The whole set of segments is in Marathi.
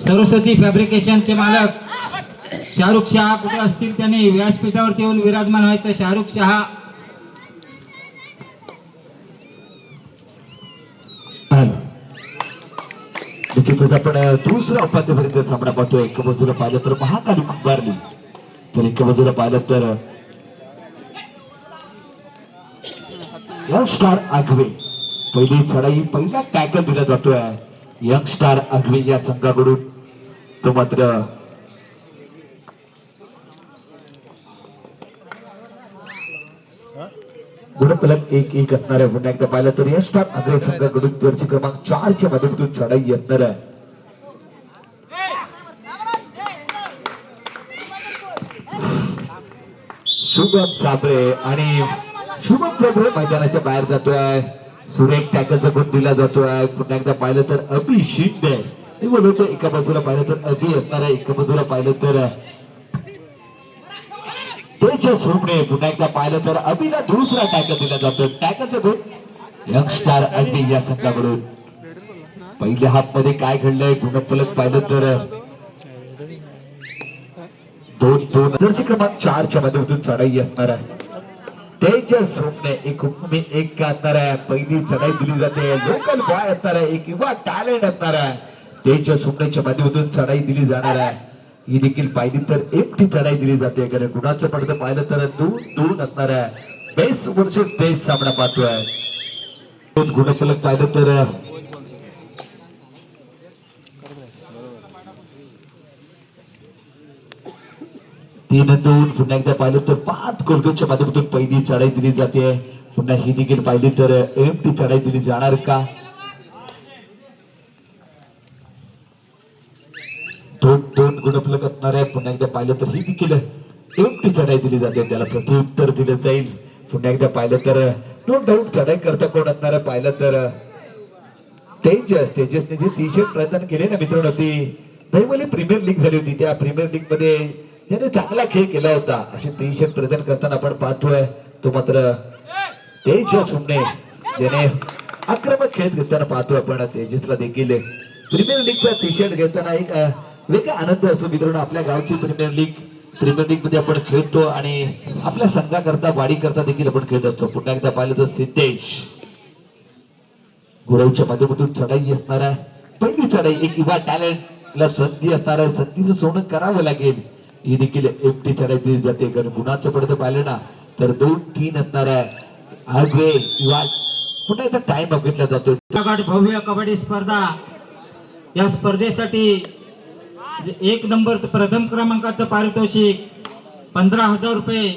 सरस्वती फॅब्रिकेशनचे मालक शाहरुख शहा कुठे असतील त्यांनी व्यासपीठावरती येऊन विराजमान व्हायचं. शाहरुख शहा निश्चितच आपण दुसरा उपांत्यपर्यंत सामना पाहतोय. एका बाजूला पाहिलं तर महाकाली कुंभारली, तर एका बाजूला पाहिलं तर यंगस्टार आगवे. पहिली चढाई पहिला टॅकल दिला जातोय यंगस्टार आगवे या संघाकडून. तो मात्र गुणफलक 1-1 असणार आहे. पुन्हा एकदा पाहिलं तर यंगस्टार आगवे संघाकडून जर्सी क्रमांक 4 च्या माध्यमातून चढाई येणार आहे. शुभम चाबरे आणि शुभम चाबरे मैदानाच्या बाहेर जातोय. सुरेख टॅकलचा गुण दिला जातोय. पुन्हा एकदा पाहिलं तर अभि शिंदे मी बोलतो. एका बाजूला पाहिलं तर अभि असणार आहे, एका बाजूला पाहिलं तर तेजस रुपणे. पुन्हा एकदा पाहिलं तर अभिला दुसरा टॅकल दिला जातो. टॅकलचा गुण यंगस्टार अभि या संघाकडून. पहिल्या हाफ मध्ये काय घडलंय गुणफलक पाहिलं तर 2-2 जर्सी क्रमांक 4 च्या माध्यमातून चढाई असणार आहे. तेजस रुपणे एक असणार आहे. पहिली चढाई दिली जाते. लोकल बॉय असणार आहे, एक युवा टॅलेंट असणार आहे. तेजस रुपणेच्या माध्यमातून चढाई दिली जाणार आहे. ही देखील पाहिली तर एकटी चढाई दिली जाते. कारण गुणाचं पडतं पाहिलं तर 2-2 असणार आहे. बेस्ट वर्सेस बेस्ट सामना पाहतोय. गुणफलक पाहिलं तर 3-2. पुन्हा एकदा पाहिलं तर 5 कोलगेटच्या माध्यमातून पहिली चढाई दिली जाते. पुन्हा ही देखील पाहिली तर एकटी चढाई दिली जाणार का? 2-2 गुणफलक असणार आहे. पुन्हा एकदा पाहिलं तर ही देखील एकटी चढाई दिली जाते. त्याला प्रत्युत्तर दिलं जाईल. पुन्हा एकदा पाहिलं तर नो डाऊट चढाई करता कोण असणार आहे पाहिलं तर तेजसने जे 300 प्रयत्न केले ना मित्रांनो, ती दहिवली प्रीमियर लीग झाली होती. त्या प्रीमियर लीग मध्ये ज्याने चांगला खेळ केला होता असे 300 प्रयत्न करताना आपण पाहतोय. तो मात्र तेजस रुपणे ज्याने आक्रमक खेळ घेताना पाहतोय आपण. तेजसला देखील प्रीमियर लीगचा टी शर्ट घेताना एक वेगळा आनंद असतो मित्रांनो. आपल्या गावची प्रीमियर लीग मध्ये आपण खेळतो आणि आपल्या संघाकरता वाडी करता देखील आपण खेळत असतो. पुन्हा एकदा पाहिलं तर सिद्धेश गुरवच्या माध्यमातून चढाई असणार आहे. पहिली चढाई एक युवा टॅलेंटला संधी असणार आहे. संधीचं सोनं करावं लागेल. ही देखील एकटी चढाई दिली जाते. कारण गुणाचं पडतं पाहिलं ना तर 2-3 असणार आहे. आगवे युवा पुन्हा एकदा टाइम बघितला जातो. भव्य कबड्डी स्पर्धा या स्पर्धेसाठी 1 नंबर प्रथम क्रमांकाचं पारितोषिक 15,000 रुपये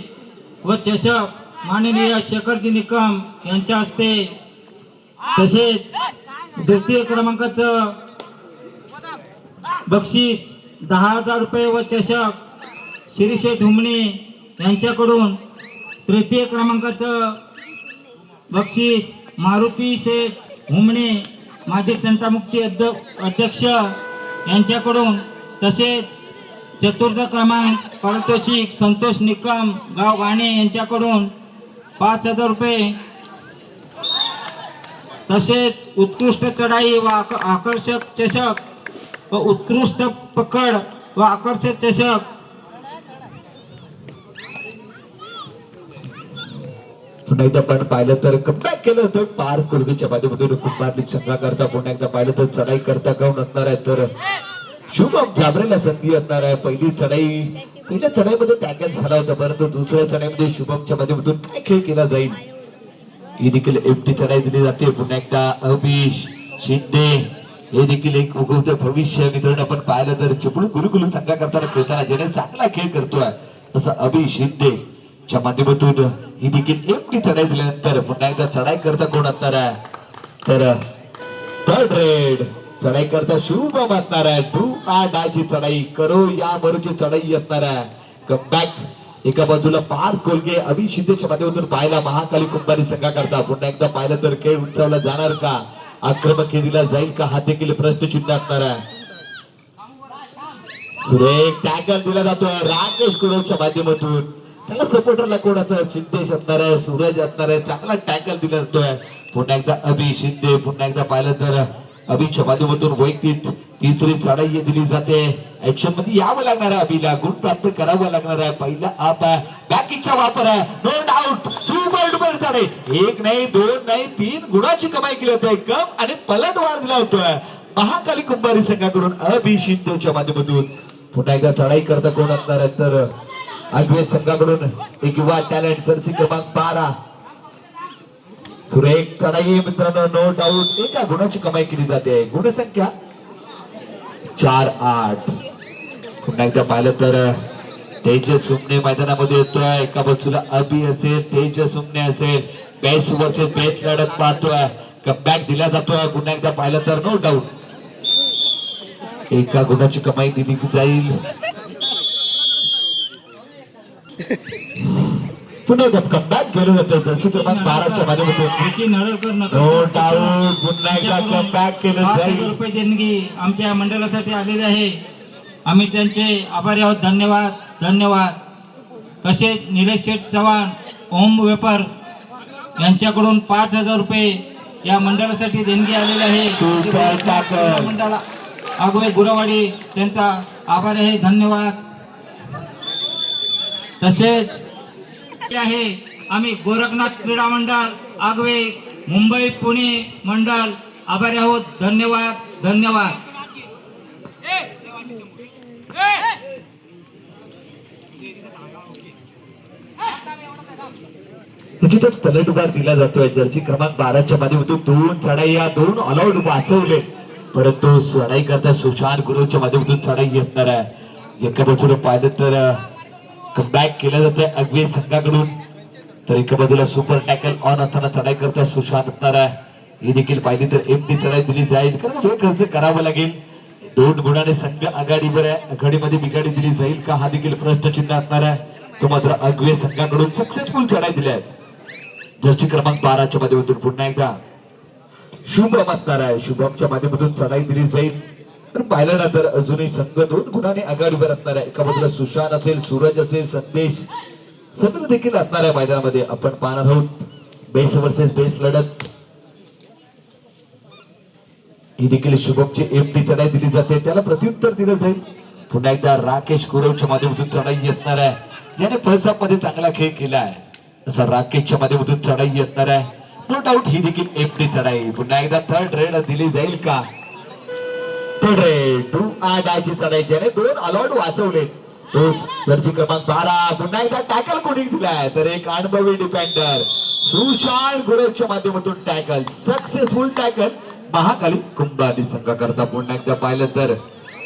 व चषक माननीय शेखरजी निकम यांच्या हस्ते. तसेच द्वितीय क्रमांकाचं बक्षीस 10,000 रुपये व चषक शिरीषे ढुमणे यांच्याकडून. तृतीय क्रमांकाचं बक्षीस मारुती शेठ हुमणे माजी तंटामुक्ती अध्यक्ष यांच्याकडून. तसेच चतुर्थ क्रमांक पारितोषिक संतोष निकम गाव गाणे यांच्याकडून 5,000 रुपये. तसेच उत्कृष्ट चढाई व आकर्षक चषक व उत्कृष्ट पकड व आकर्षक चषक. पुन्हा एकदा पण पाहिलं तर कमबॅक केलं होतं पार कुर्गीच्या माध्यमातून कुंभारली संघाकरता. पुन्हा एकदा पाहिलं तर चढाई करता कोण असणार आहे तर शुभम चाबरेला संधी असणार आहे. पहिल्या चढाईमध्ये टॅकल झाला होता, परंतु दुसऱ्या चढाईमध्ये शुभमच्या माध्यमातून काय खेळ केला जाईल ही देखील एकटी चढाई दिली जाते. पुन्हा एकदा अभि शिंदे हे देखील एक उगवतं भविष्य मित्रांनो. आपण पाहिलं तर चिपळूण गुरुकुल संघा करताना खेळताना ज्याने चांगला खेळ करतोय असं अभि शिंदे च्या माध्यमातून ही देखील एकटी चढाई दिल्यानंतर पुन्हा एकदा चढाई करता कोण असणार आहे तर थर्ड रेड चढाई करता शुभम असणार आहे. 2 or die ची चढाई करो या बरोची चढाई असणार आहे. कमबॅक एका बाजूला पार कोलगे अभि शिंदेच्या माध्यमातून पाहायला महाकाली कुंभारी संघा करता. पुन्हा एकदा पाहिलं तर खेळ उंचावला जाणार का, आक्रमक हे दिला जाईल का, हा देखील प्रश्नचिन्ह असणार आहे. सुरेख टॅकल दिला जातोय राकेश कुरवच्या माध्यमातून. त्याला सपोर्टरला कोण आता सिद्धेश असणार आहे, सूरज असणार आहे, चांगला टॅकल दिला जातोय. पुन्हा एकदा अभि शिंदे, पुन्हा एकदा पाहिलं तर अभिच्या माध्यमातून वैयक्तिक तिसरी चढाई दिली जाते. ऍक्शन मध्ये यावं लागणार आहे, अभिला गुण प्राप्त करावं लागणार आहे. पहिला आप आहे, बॅकिंगचा वापर आहे, नो डाऊट सुपर डुपर चढाई. एक नाही, दोन नाही, 3 गुणाची कमाई केली होती. कम आणि पलटवार दिला होतोय महाकाली कुंभारी संघाकडून अभि शिंदेच्या माध्यमातून. पुन्हा एकदा चढाई करता कोण असणार आहे तर आगवे संघाकडून एक युवा टॅलेंट जर्सी क्रमांक 12 सुरेख चढाई मित्रांनो. नो डाऊट एका गुणाची कमाई केली जाते. गुणसंख्या 4-8. पुन्हा एकदा पाहिलं तर तेजस सुमने मैदानामध्ये येतोय. एका बाजूला अभि असेल, तेजस सुमने असेल, बेस वरचे बेस लढत पाहतोय. कमबॅक दिला जातोय. पुन्हा एकदा पाहिलं तर नो डाऊट एका गुणाची कमाई दिली जाईल. पुन्हा एकदा कमबॅक केलं जातं जर्सी क्रमांक 12च्या माध्यमातून. विकी नरळकर नो डाऊट पुन्हा एकदा कमबॅक केलं 5,000 जाईल. रुपये देणगी आमच्या मंडळासाठी आलेले आहे. आम्ही त्यांचे आभारी आहोत. धन्यवाद धन्यवाद. तसेच निलेश शेठ चव्हाण, ओम वेपर्स यांच्याकडून 5,000 रुपये या मंडळासाठी देणगी आलेली आहे. Super tackle. मंडळा आगवे गुरवाडी त्यांचा आभार आहे. धन्यवाद. तसेच आहे आम्ही गोरखनाथ क्रीडा मंडळ आगवे मुंबई पुणे मंडळ आभारी आहोत. धन्यवाद धन्यवाद. निश्चितच पलटवार दिला जातोय. जर्सी क्रमांक 12च्या माध्यमातून 2 चढाई, या 2 ऑलआउट वाचवले. परंतु चढाई करता सुशांत गुरुच्या माध्यमातून चढाई येणार आहे. एका बाजूला पाहिलं तर कमबॅक केलं जातंय अगवे संघाकडून, तर एका बाजूला सुपर टॅकल ऑन असताना चढाई करता सुशांत असणार आहे. ही देखील पाहिली तर एमटी चढाई दिली जाईल, कारण वेळ खर्च करावा लागेल. 2 गुणाने संघ आघाडीवर आहे. आघाडीमध्ये बिघाडी दिली जाईल का, हा देखील प्रश्नचिन्ह असणार आहे. तो मात्र अगवे संघाकडून सक्सेसफुल चढाई दिल्या आहेत. जर्सी क्रमांक 12च्या माध्यमातून पुन्हा एकदा शुभम असणार आहे. शुभमच्या माध्यमातून चढाई दिली जाईल. तर पाहिलं ना तर अजूनही संघ 2 गुणाने आघाडीवर असणार आहे. एका बाजूला सुशांत असेल, सूरज असेल, संदेश सगळं देखील असणार आहे मैदानामध्ये. आपण पाहणार आहोत बेस वर्सेस बेस लढत. ही देखील शुभमची एमटी चढाई दिली जाते, त्याला प्रत्युत्तर दिलं जाईल. पुन्हा एकदा राकेश कुरवच्या माध्यमातून चढाई येणार आहे. ज्याने फर्स्ट हाफ मध्ये चांगला खेळ केला आहे असा राकेशच्या माध्यमातून चढाई येणार आहे. नो डाऊट ही देखील एमटी चढाई. पुन्हा एकदा थर्ड रेड दिली जाईल का. थर्ड रेड 2-8ची चढाई, ज्याने 2 अलॉट वाचवले तो जर्सी क्रमांक 12. पुन्हा एकदा टॅकल कोणी दिलाय तर एक अनुभवी डिफेंडर सुशांत गुरवच्या माध्यमातून tackle, successful tackle Mahakali Kumbhari संघाकरता. पुन्हा एकदा पाहिलं तर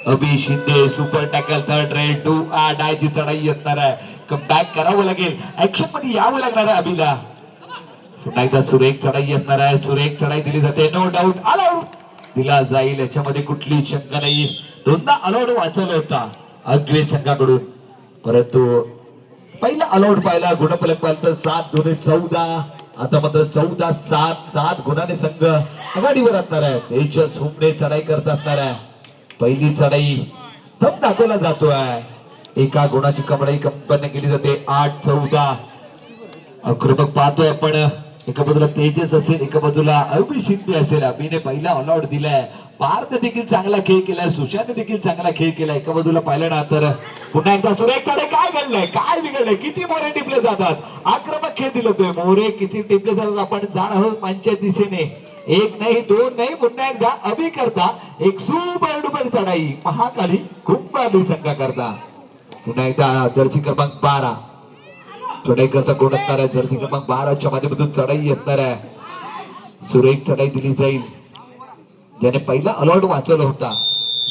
Abhi Shinde super tackle, third raid 2-8ची चढाई येणार आहे. कमबॅक करावं लागेल, ऍक्शन मध्ये यावं लागणार आहे अभिला. पुन्हा एकदा सुरेख चढाई येणार आहे. सुरेख चढाई दिली जाते. नो डाऊट अलआउट दिला जाईल, याच्यामध्ये कुठली शंका नाही. 2दा अलआउट वाचवला होता अगवे संघाकडून, परंतु पहिला अलआउट पाहिला गुणफलक पाहिलं तर 7-2-14. आता मात्र 14-7 गुणाने संघ आघाडीवर असणार आहे. तेजस हुमने चढाई करत असणार आहे. पहिली चढाई थंब दाखवला जातोय. एका गुणाची कमाई कंपनी केली जाते. 8-14 आक्रमक पाहतोय आपण. एका बाजूला तेजस असेल, एका बाजूला अभि शिंदे असेल. अभिने पहिला ऑलआउट दिलाय. पार्थ देखील चांगला खेळ केलाय, सुशांत देखील चांगला खेळ केलाय. एका बाजूला पाहिलं ना तर पुन्हा एकदा सुरेख चढाई. काय घडलंय, काय बिघडलंय, किती मोरे टिपले जातात. आक्रमक खेळ दिलतोय. मोरे किती टिपले जातात आपण जाण आहोत पंचायत दिशेने. 1 नाही, 2 नाही, पुन्हा एकदा अभि करता एक सुपर डुपर चढाई महाकाली कुंभारी संघा करता. पुन्हा एकदा जर्सी क्रमांक 12 चढाई करता कोण असणार आहे. जर्सी क्रमांक 12च्या माध्यमातून चढाई येणार आहे. सुरेख चढाई दिली जाईल, ज्याने पहिला अलॉट वाचवला होता.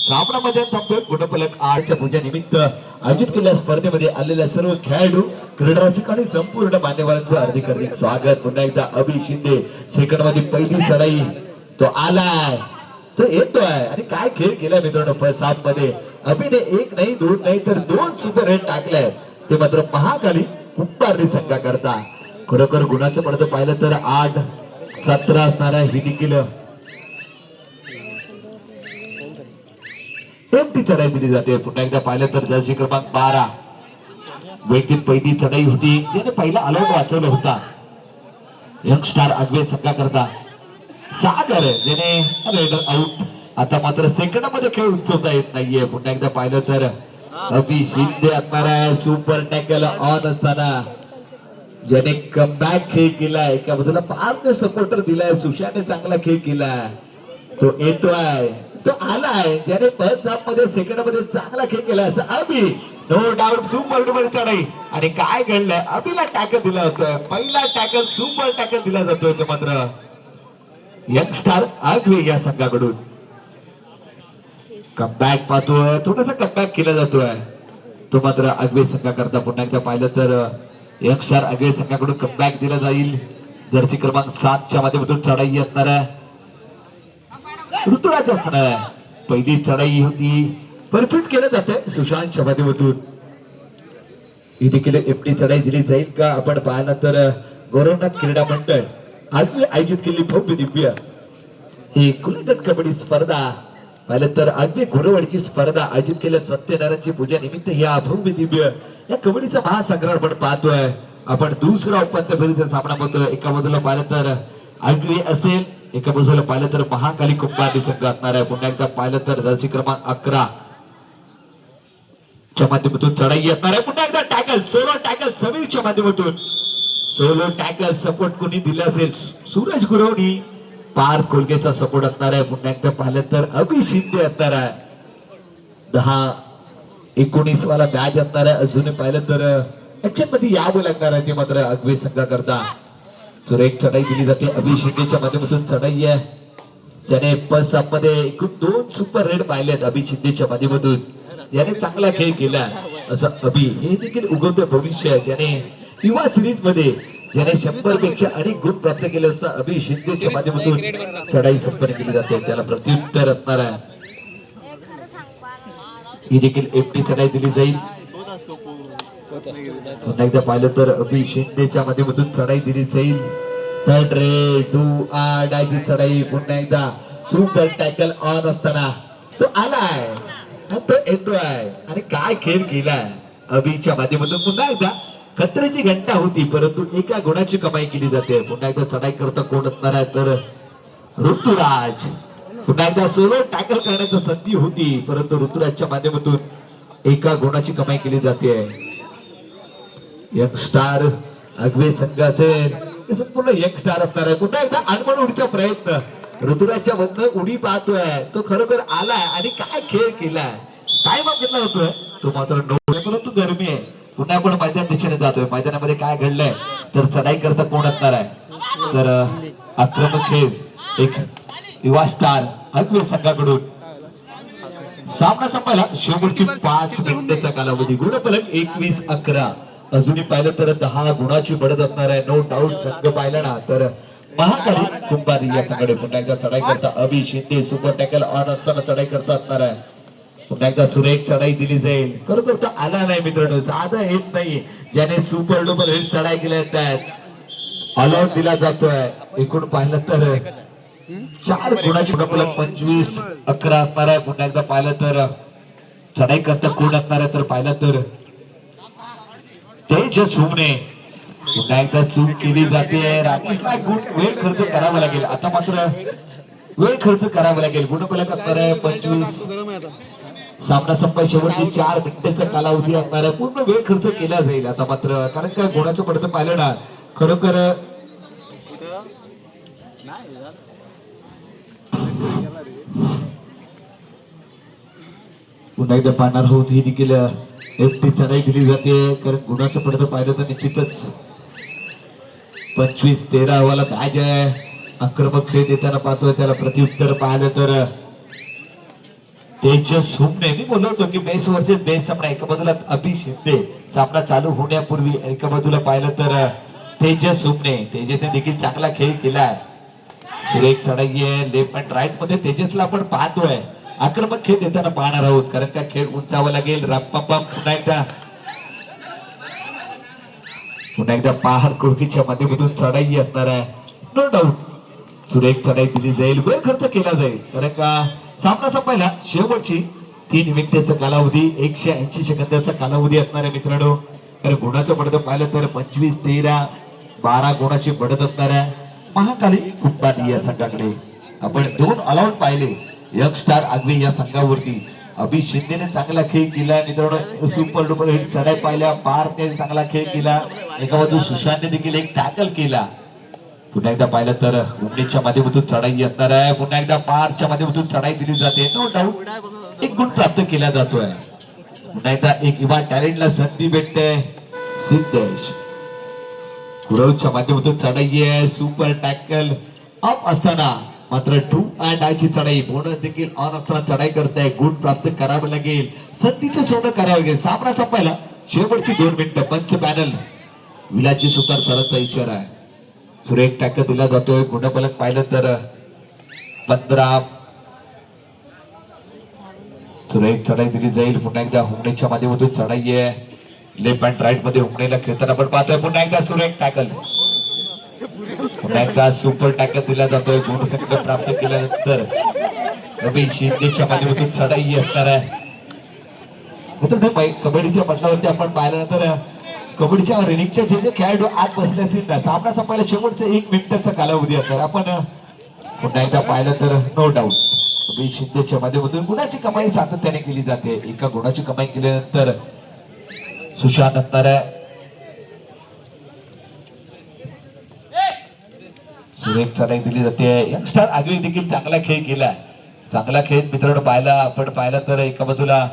सामनामध्ये थांबतोय. गुणफलक 8च्या पूजा निमित्त आयोजित केलेल्या स्पर्धेमध्ये आलेल्या सर्व खेळाडू, क्रीडा रसिक आणि संपूर्ण मान्यवरांचं हार्दिक हार्दिक स्वागत. पुन्हा एकदा अभि शिंदे सेकंड मध्ये पहिली चढाई तो आलाय, तो येतोय आणि काय खेळ केलाय मित्रांनो. फर्स्ट हाफ मध्ये अभिने 1 नाही, 2 नाही तर 2 सुपर हिट टाकले, ते मात्र महाकाली कुंभारी संघा करता. खरोखर गुणाचं पडतं पाहिलं तर 8-17 असणार आहे. ही देखील एमटी चढाई दिली जाते. पुन्हा एकदा पाहिलं तर जर्सी क्रमांक 12 वैयक्तिक पहिली चढाई होती ज्याने पहिला अलॉट वाचवला होता यंगस्टार आगवे संघा करता सागर ज्याने रेडर आउट. आता मात्र सेकंदामध्ये खेळ उंचवता येत नाहीये. पुन्हा एकदा पाहिलं तर अभि शिंदे असणार आहे सुपर टॅकल ऑन असताना ज्याने कमबॅक खेळ केलाय. एका बाजूला फार सपोर्टर दिलाय सुशाने चांगला खेळ केलाय. तो येतोय तो आलाय ज्याने फर्स्ट हाफ मध्ये सेकंड मध्ये चांगला खेळ केला असं अभि नो डाऊट सुपर डुपर चढाई. आणि काय घडलंय अभिला टॅकल दिला जातोय पहिला टॅकल सुपर टॅकल दिला जातोय. तो मात्र यंगस्टार आगवे या संघाकडून कमबॅक पाहतोय थोडासा कमबॅक केला जातोय. तो मात्र आगवे संघा करता पुन्हा एकदा पाहिलं तर यंगस्टार आगवे संघाकडून कमबॅक दिला जाईल. जर्सी क्रमांक 7 च्या माध्यमातून चढाई असणार आहे. ऋतुराज असणार आहे. पहिली चढाई होती परफेक्ट केलं जातंय सुशांतच्या माध्यमातून. ही देखील एफटी चढाई दिली जाईल का आपण पाहिलं तर गौरवनाथ क्रीडा मंडळ आगवे आयोजित केलेली भव्य दिव्य ही खुली गट कबड्डी स्पर्धा पाहिलं तर आगवे घोरवाडीची स्पर्धा आयोजित केल्या सत्यनारायणची पूजा निमित्त या भव्य दिव्य या कबड्डीचा महासंग्राम आपण पाहतोय. आपण दुसरा उपांत्य फेरीचा सामना बघतोय. एका बाजूला पाहिलं तर आगवे असेल एका बाजूला पाहिलं तर महाकाली कुंभारली संघ असणार आहे. पुन्हा एकदा पाहिलं तर जर्सी क्रमांक 11 च्या माध्यमातून चढाई असणार आहे. पुन्हा एकदा टॅकल सोलो टॅकल समीरच्या माध्यमातून सोलो टॅकल सपोर्ट कोणी दिला असेल सूरज गुरवणी पार्थ कोलगेचा सपोर्ट असणार आहे. पुन्हा एकदा पाहिलं तर अभि शिंदे असणार आहे. 10-19 वाला मॅच असणार आहे. अजून पाहिलं तर ऍक्शन मध्ये यावं लागणार आहे. ते मात्र आगवे संघा करता सुरेख चढाई दिली जाते. अभि शिंदेच्या माध्यमातून चढाई आहे ज्याने फर्स्ट हाफ मध्ये एकूण 2 सुपर रेड पाहिलेत. अभि शिंदेच्या माध्यमातून याने चांगला खेळ केला असं अभि हे देखील उगवतं भविष्य आहे. त्याने युवा सिरीज मध्ये ज्याने 100 पेक्षा अधिक गुण प्राप्त केले असता अभि शिंदेच्या माध्यमातून चढाई संपन्न केली जाते. त्याला प्रत्युत्तर असणार आहे. ही देखील एफटी चढाई दिली जाईल. पुन्हा एकदा पाहिलं तर अभि शिंदेच्या माध्यमातून चढाई दिली जाईल. थर्ड रे टू आडाची चढाई. पुन्हा एकदा सुपर टॅकल ऑन असताना तो आलाय तो येतोय आणि काय खेळ केलाय अभिच्या माध्यमातून. पुन्हा एकदा खतऱ्याची घंटा होती परंतु एका गुणाची कमाई केली जाते. पुन्हा एकदा चढाई करता कोण असणार आहे तर ऋतुराज. पुन्हा एकदा सोलो टॅकल करण्याची संधी होती परंतु ऋतुराजच्या माध्यमातून एका गुणाची कमाई केली जाते. यंगस्टार आगवे संघाचे संपूर्ण यंगस्टार असणार आहे. पुन्हा एकदा अनमन उडीचा प्रयत्न ऋतुराजच्या मधनं उडी पाहतोय तो खरोखर आलाय आणि काय खेळ केलाय. टाइम अप घेतला होतोय तो मात्र परंतु गरमी आहे. पुन्हा आपण मैदान दिशेने जातोय. मैदानामध्ये काय घडलंय तर चढाई करता कोण असणार आहे तर आक्रमक खेळ एक युवा स्टार आगवे संघाकडून. सामना संपायला शेवटची 5 मिनिटाचा कालावधी. गुणफलक 21-11. अजूनही पाहिलं तर 10 गुणाची बढत असणार आहे. नो डाऊट संघ पाहिला ना तर महाकाली कुंभारी या संघाने. पुन्हा एकदा चढाई करता अभि शिंदे सुपर टॅकल ऑन असताना चढाई करता असणार आहे. पुन्हा एकदा सुरेख चढाई दिली जाईल. खरोखर तो आला नाही मित्रांनो साधा येत नाही. ज्याने सुपर डुपर हिट चढाई केल्या त्यात अलॉट दिला जातोय. एकूण पाहिलं तर 4 गुणाची गुणफलक 25-11 असणार आहे. पुन्हा एकदा पाहिलं तर चढाई करता कोण असणार आहे तर पाहिलं तर तेजस हुमणे. पुन्हा एकदा चूक केली जाते. राकेशला वेळ खर्च करावा लागेल. आता मात्र वेळ खर्च करावा लागेल. गुणफलक असणार आहे 25. सामना संपाय शेवटची 4 मिनिटाचा कालावधी असणार आहे. पूर्ण वेळ खर्च केला जाईल आता मात्र कारण काय गुणाचं पडतं पाहिलं ना खरोखर पुन्हा एकदा पाहणार आहोत. ही देखील एफटी चढाई दिली जाते कारण गुणाचं पडतं पाहिलं तर निश्चितच 25-13 वाला मॅच आहे. आक्रमक खेळ देताना पाहतोय त्याला प्रत्युत्तर पाहिलं तर तेजस हुमणे. मी बोललो होतो की बेस वर्सेस बेस सामना. एका बाजूला अभि शिंदे सामना चालू होण्यापूर्वी एका बाजूला पाहिलं तर तेजस हुमणे. तेजसने देखील चांगला खेळ केलाय. सुरेख चढाई आहे लेफ्ट अँड राईट मध्ये. तेजसला आपण पाहतोय आक्रमक खेळ देताना पाहणार आहोत कारण का खेळ उंचावा लागेल. राप्पा पुन्हा एकदा पहार कुडकीच्या माध्यमातून चढाई असणार आहे. नो डाऊट सुरेख चढाई दिली जाईल. वेळ खर्च केला जाईल कारण का सामना संपायला शेवटची 3 मिनिटाचा कालावधी 180 सेकंदाचा कालावधी असणार आहे मित्रांनो. तर गुणाचं बढत पाहिलं तर 25-13 12 गुणाची बढत असणाऱ्या महाकाली कुंभारली या संघाकडे आपण 2 ऑलआउट पाहिले यंग स्टार आगवे या संघावरती अभि शिंदेने चांगला खेळ केला मित्रांनो सुपर डुपर हिट चढाई पाहिल्या पारने चांगला खेळ केला एका बाजू सुशांतने देखील एक टॅकल केला पुन्हा एकदा पाहिलं तर उमनीच्या माध्यमातून चढाई येणार आहे पुन्हा एकदा पारच्या माध्यमातून चढाई दिली जाते नो डाऊट एक गुण प्राप्त केला जातोय पुन्हा एकदा एक युवा टॅलेंटला संधी भेटते सिद्धेश गुरवच्या माध्यमातून चढाई आहे सुपर टॅकल अप असताना मात्र 2 अँड आयची चढाई बोनस देखील ऑन असताना चढाई करताय गुण प्राप्त करावे लागेल संधीचं सोनं करावं लागेल सामना संपायला शेवटची 2 मिनिटं पंच पॅनल विलाची सुतार चढतचा इशारा आहे सुरेख टॅकल दिला जातोय गुणफलक पाहिलं तर 15 सुरेख चढाई दिली जाईल पुन्हा एकदा हुमणेच्या माध्यमातून चढाई आहे लेफ्ट अँड राईट मध्ये हुमणेला खेळताना आपण पाहतोय पुन्हा एकदा सुरेख टॅकल पुन्हा एकदा सुपर टॅकल दिला जातोय गुण सेकंद प्राप्त केल्यानंतर रवी शिंदेच्या माध्यमातून चढाई असणार आहे मित्रांनो कबड्डीच्या पटलावरती आपण पाहिल्यानंतर कबड्डीच्या रेलिंगच्या जे खेळाडू आत बसले असतील ना सामना संपायला शेवटचं 1 मिनिटाचा कालावधी असणार आपण पुन्हा एकदा पाहिलं तर नो डाऊट रवी शिंदेच्या माध्यमातून गुणाची कमाई सातत्याने केली जाते एका गुणाची कमाई केल्यानंतर सुशांत असणार आहे सुरेख चढाई दिली जाते यंगस्टार आगवी देखील चांगला खेळ केला चांगला खेळ मित्रांनो पाहिला आपण पाहिलं तर एका बाजूला